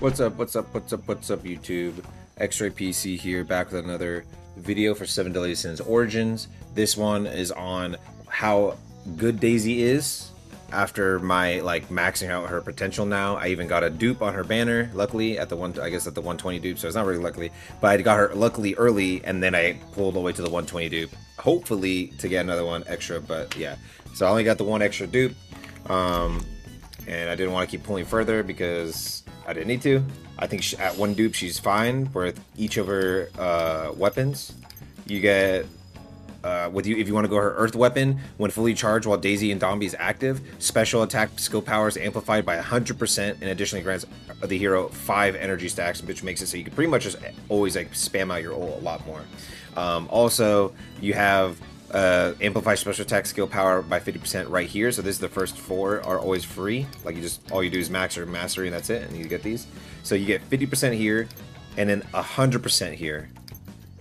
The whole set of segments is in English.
What's up, YouTube? Xraypc here, back with another video for 7 Deadly Sins Origins. This one is on how good Daisy is after my, maxing out her potential now. I even got a dupe on her banner, luckily, at the 120 dupe, so it's not really luckily, but I got her luckily early, and then I pulled all the way to the 120 dupe, hopefully to get another one extra, but yeah. So I only got the one extra dupe, and I didn't want to keep pulling further because I didn't need to. I think at one dupe she's fine with each of her weapons. You get if you want to go her earth weapon when fully charged while Daisy and Dombey is active, special attack skill power is amplified by 100% and additionally grants the hero 5 energy stacks, which makes it so you can pretty much just always spam out your ult a lot more. Also, you have amplify special attack skill power by 50% right here. So this is the first 4 are always free. Like all you do is max or mastery and that's it, and you get these. So you get 50% here and then 100% here.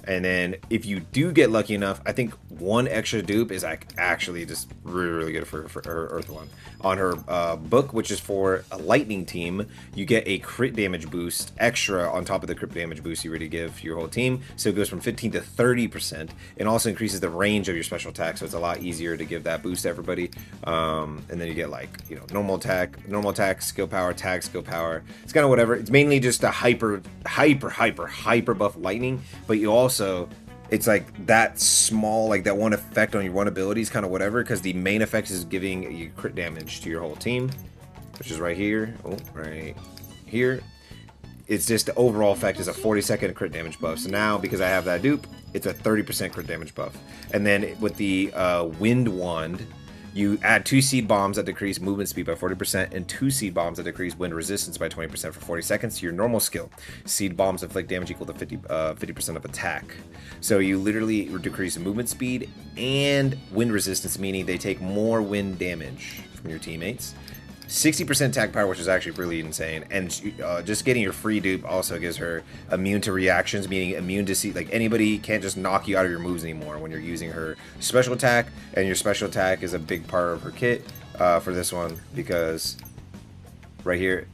And then if you do get lucky enough, I think one extra dupe is actually just really good for her earth one. On her book, which is for a lightning team, you get a crit damage boost extra on top of the crit damage boost you already give your whole team. So it goes from 15 to 30% and also increases the range of your special attack. So it's a lot easier to give that boost to everybody. And then you get normal attack, skill power, tag skill power. It's kind of whatever. It's mainly just a hyper buff lightning, but you also it's that small, that one effect on your one ability is kind of whatever, because the main effect is giving you crit damage to your whole team, which is right here. Oh, right here. It's just the overall effect is a 40-second crit damage buff. So now, because I have that dupe, it's a 30% crit damage buff. And then with the wind wand, you add 2 seed bombs that decrease movement speed by 40% and 2 seed bombs that decrease wind resistance by 20% for 40 seconds to your normal skill. Seed bombs inflict damage equal to 50% of attack. So you literally decrease movement speed and wind resistance, meaning they take more wind damage from your teammates. 60% attack power, which is actually really insane, and just getting your free dupe also gives her immune to reactions, meaning immune to anybody can't just knock you out of your moves anymore when you're using her special attack, and your special attack is a big part of her kit for this one, because right here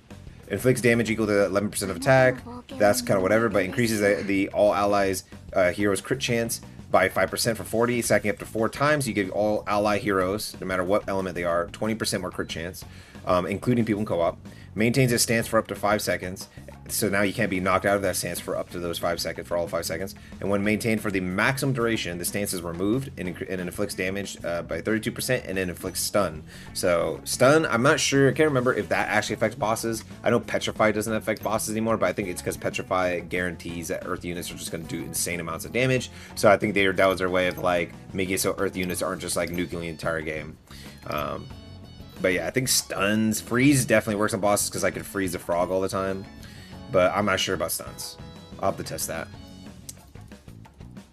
inflicts damage equal to 11% of attack. That's kind of whatever, but increases the all allies heroes crit chance by 5% for 40, stacking up to 4 times. You give all ally heroes, no matter what element they are, 20% more crit chance, including people in co-op. Maintains its stance for up to 5 seconds, so now you can't be knocked out of that stance for up to those 5 seconds, for all 5 seconds. And when maintained for the maximum duration, the stance is removed and it inflicts damage by 32%, and then inflicts stun. So stun, I'm not sure, I can't remember if that actually affects bosses. I know Petrify doesn't affect bosses anymore, but I think it's because Petrify guarantees that earth units are just going to do insane amounts of damage. So I think that was their way of making it so earth units aren't just nuking the entire game. But yeah, I think stuns, freeze definitely works on bosses because I could freeze the frog all the time. But I'm not sure about stuns. I'll have to test that.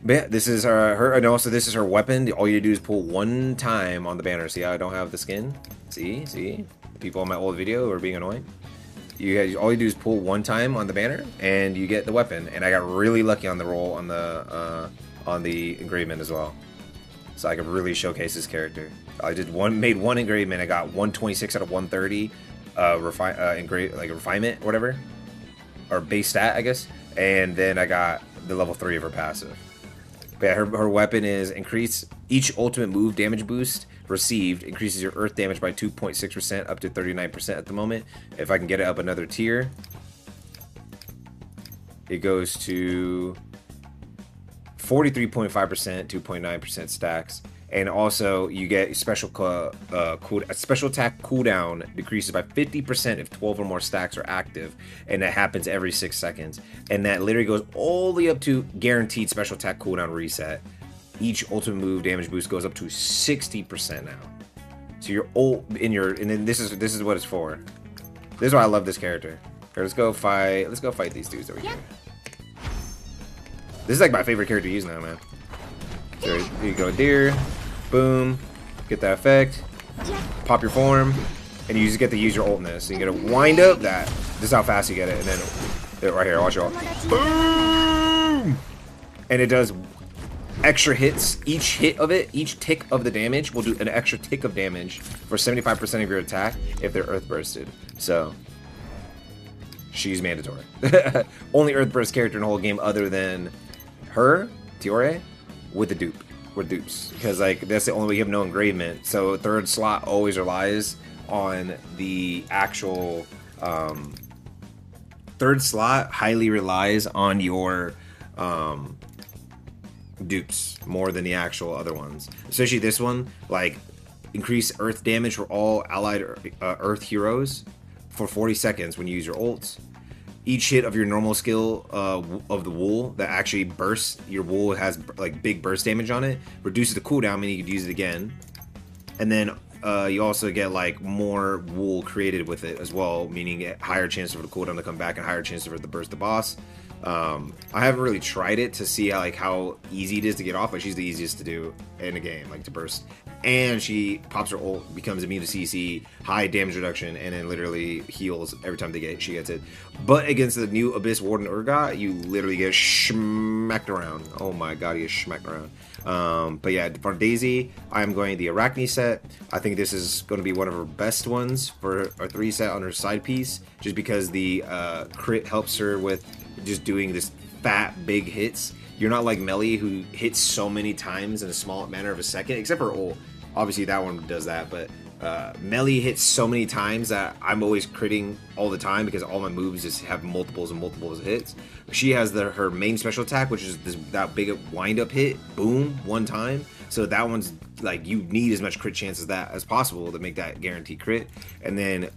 But yeah, this is her, and also this is her weapon. All you do is pull 1 time on the banner. See how I don't have the skin? See? People on my old video are being annoying. All you do is pull 1 time on the banner, and you get the weapon. And I got really lucky on the roll on the engravement as well. So I could really showcase this character. I made one engravement. I got 126 out of 130 refinement or whatever, or base stat, I guess. And then I got the level 3 of her passive. But yeah, her weapon is increase each ultimate move damage boost received increases your earth damage by 2.6% up to 39% at the moment. If I can get it up another tier, it goes to 43.5%, 2.9% stacks, and also you get special attack cooldown decreases by 50% if 12 or more stacks are active, and that happens every 6 seconds. And that literally goes all the way up to guaranteed special attack cooldown reset. Each ultimate move damage boost goes up to 60% now. So and then this is what it's for. This is why I love this character. Here, let's go fight these dudes over here. This is my favorite character to use now, man. So here you go, deer, boom, get that effect, pop your form, and you just get to use your ultness. So you get to wind up that. This is how fast you get it, and then right here, watch y'all. Boom! And it does extra hits. Each hit of it, each tick of the damage will do an extra tick of damage for 75% of your attack if they're earth bursted. So she's mandatory. Only Earth Burst character in the whole game other than her, Tiore, with the dupe. With dupes. Because like that's the only way you have no engravement. So third slot always relies on the actual third slot highly relies on your dupes more than the actual other ones. Especially this one, like increase earth damage for all allied earth heroes for 40 seconds when you use your ults. Each hit of your normal skill of the wool that actually bursts, your wool has like big burst damage on it, reduces the cooldown, meaning you could use it again. And then you also get like more wool created with it as well, meaning higher chance for the cooldown to come back and higher chance for it to burst the boss. I haven't really tried it to see how easy it is to get off, but she's the easiest to do in the game, like to burst. And she pops her ult, becomes immune to CC, high damage reduction, and then literally heals every time she gets it. But against the new Abyss Warden Urgot, you literally get smacked around. Oh my god, you get smacked around. But yeah, for Daisy, I'm going the Arachne set. I think this is going to be one of her best ones for a 3 set on her side piece, just because the crit helps her with just doing this fat, big hits. You're not like Melly, who hits so many times in a small matter of a second, except for ult. Obviously, that one does that, but Melly hits so many times that I'm always critting all the time because all my moves just have multiples and multiples of hits. She has her main special attack, which is that big wind-up hit, boom, one time. So that one's like, you need as much crit chance as possible to make that guaranteed crit. And then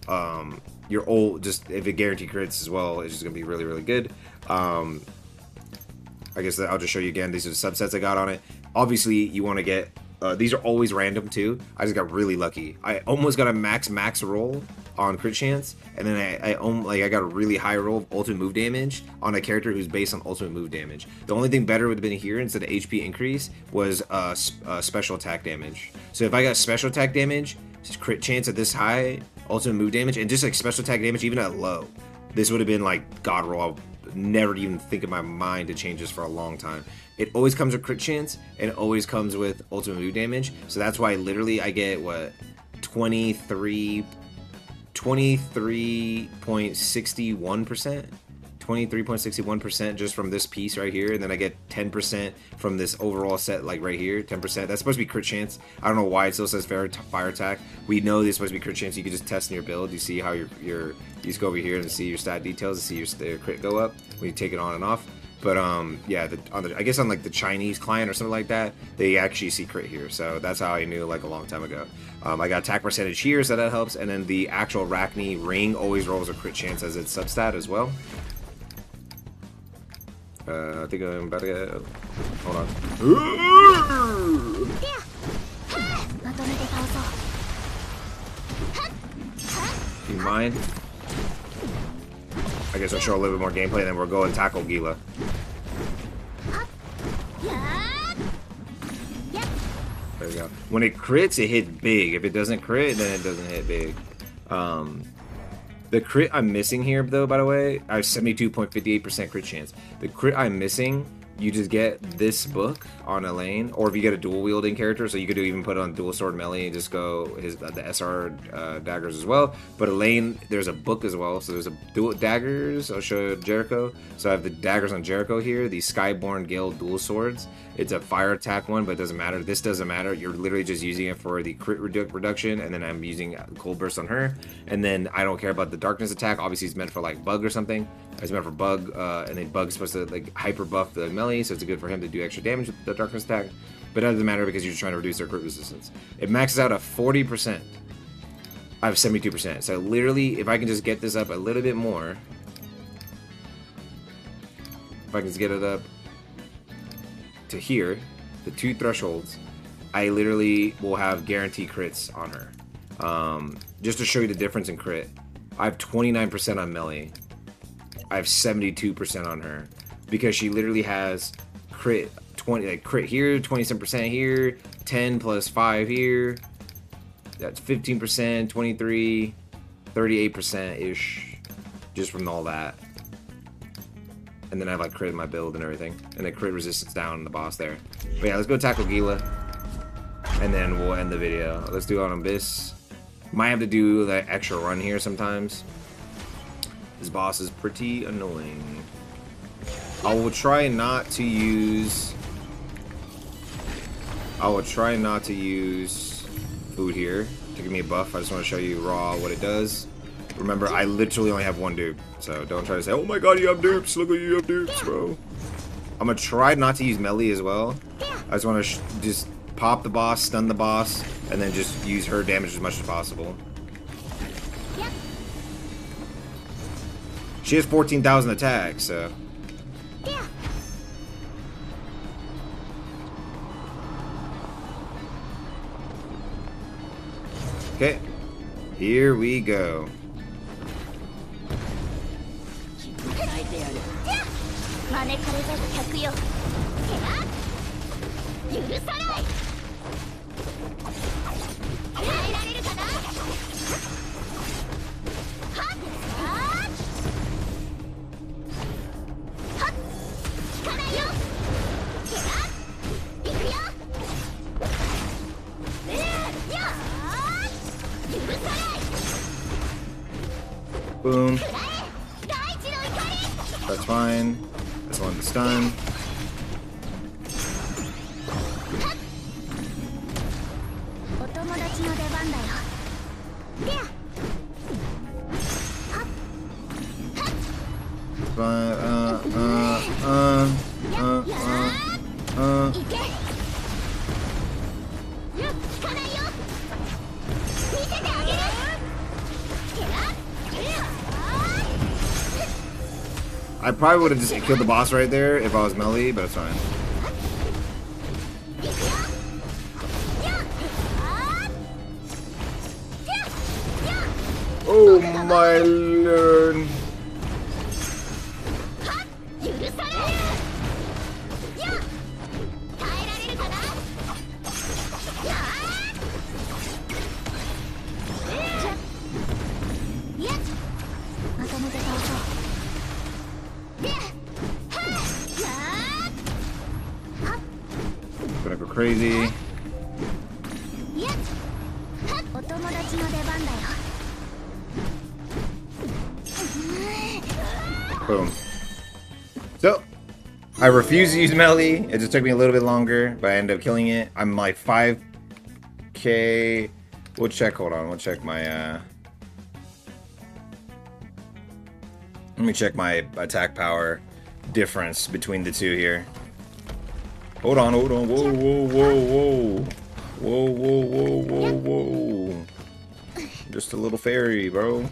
your ult, just if it guaranteed crits as well, it's just gonna be really, really good. I guess I'll just show you again. These are the subsets I got on it. Obviously, you want to get these are always random too. I just got really lucky. I almost got a max roll on crit chance, and then I got a really high roll of ultimate move damage on a character who's based on ultimate move damage. The only thing better would have been here instead of HP increase was special attack damage. So if I got special attack damage, crit chance at this high, ultimate move damage, and just like special attack damage even at low, this would have been like god roll. Never even think in my mind to change this for a long time. It always comes with crit chance, and it always comes with ultimate move damage. So that's why literally I get what 23.61% just from this piece right here, and then I get 10% from this overall set, like right here, 10%. That's supposed to be crit chance. I don't know why it still says fire attack. We know this is supposed to be crit chance. You can just test in your build. You see how you just go over here and see your stat details, and see your crit go up when you take it on and off. But yeah, I guess on like the Chinese client or something like that, they actually see crit here. So that's how I knew like a long time ago. I got attack percentage here, so that helps. And then the actual Arachne ring always rolls a crit chance as its substat as well. I think I'm about to get... Hold on. Do you mind? I guess I'll show a little bit more gameplay, then we'll go and tackle Gila. There we go. When it crits, it hits big. If it doesn't crit, then it doesn't hit big. The crit I'm missing here, though, by the way, I have 72.58% crit chance. The crit I'm missing, you just get this book on Elaine, or if you get a dual wielding character, so you could even put on dual sword melee and just go the SR daggers as well. But Elaine, there's a book as well, so there's a dual daggers. I'll show you Jericho. So I have the daggers on Jericho here, the Skyborn Gale dual swords. It's a fire attack one, but it doesn't matter. This doesn't matter. You're literally just using it for the crit reduction, and then I'm using cold burst on her. And then I don't care about the darkness attack. Obviously, it's meant for like bug or something. It's meant for bug, and then bug's supposed to like hyper buff the melee, so it's good for him to do extra damage with the darkness attack. But it doesn't matter because you're trying to reduce their crit resistance. It maxes out at 40%. I have 72%. So literally, if I can just get this up a little bit more, if I can just get it up to here, the 2 thresholds, I literally will have guaranteed crits on her. Just to show you the difference in crit, I have 29% on melee. I have 72% on her because she literally has crit 20, like crit here, 27% here, 10 plus 5 here. That's 15%, 23, 38% ish, just from all that. And then I have like crit in my build and everything, and the crit resistance down in the boss there. But yeah, let's go tackle Gila, and then we'll end the video. Let's do it on Abyss. Might have to do that extra run here sometimes. This boss is pretty annoying. I will try not to use food here to give me a buff. I just want to show you raw what it does. Remember, I literally only have one dupe, so don't try to say, oh my god, you have dupes, look at you have dupes, bro. I'm gonna try not to use melee as well. I just want to just pop the boss, stun the boss, and then just use her damage as much as possible. She has 14,000 attack, so. Okay, here we go. Boom. That's fine. This one's stun. I probably would have just killed the boss right there if I was melee, but it's fine. Oh my lord. Gonna go crazy. Boom. So, I refuse to use melee. It just took me a little bit longer, but I ended up killing it. I'm like 5k. We'll check, hold on, we'll check my, let me check my attack power difference between the two here. Hold on, whoa, whoa, whoa, whoa. Whoa, whoa, whoa, whoa, whoa. Just a little fairy, bro.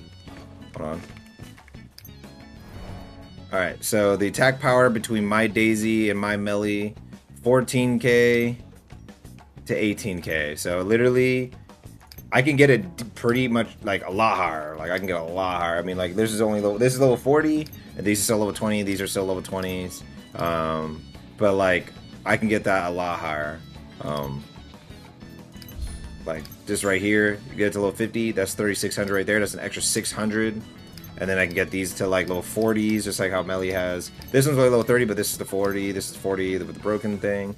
Hold on. Alright, so the attack power between my Daisy and my melee, 14k to 18k. So literally, I can get it pretty much like a lot higher. Like I can get a lot higher. I mean, like this is level 40, and these are still level 20. These are still level 20s. But like I can get that a lot higher. Like just right here, you get it to level 50. That's 3,600 right there. That's an extra 600. And then I can get these to like level 40s, just like how melee has. This one's only level 30, but this is the 40. This is 40 with the broken thing.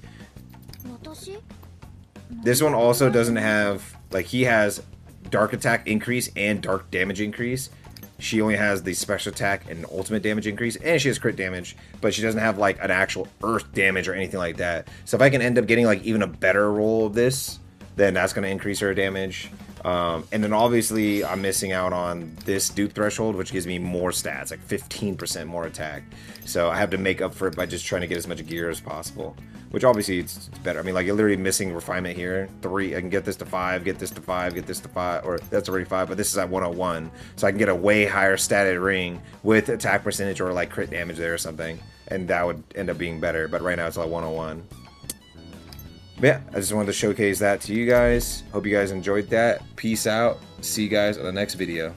This one also doesn't have, like, he has dark attack increase and dark damage increase. She only has the special attack and ultimate damage increase, and she has crit damage, but she doesn't have like an actual earth damage or anything like that. So if I can end up getting like even a better roll of this, then that's going to increase her damage. And then obviously I'm missing out on this dupe threshold, which gives me more stats, like 15% more attack. So I have to make up for it by just trying to get as much gear as possible, which obviously it's better. I mean, like you're literally missing refinement here. 3, I can get this to 5, get this to 5, get this to 5, or that's already 5, but this is at 101. So I can get a way higher statted ring with attack percentage or like crit damage there or something. And that would end up being better. But right now it's like 101. But yeah, I just wanted to showcase that to you guys. Hope you guys enjoyed that. Peace out. See you guys on the next video.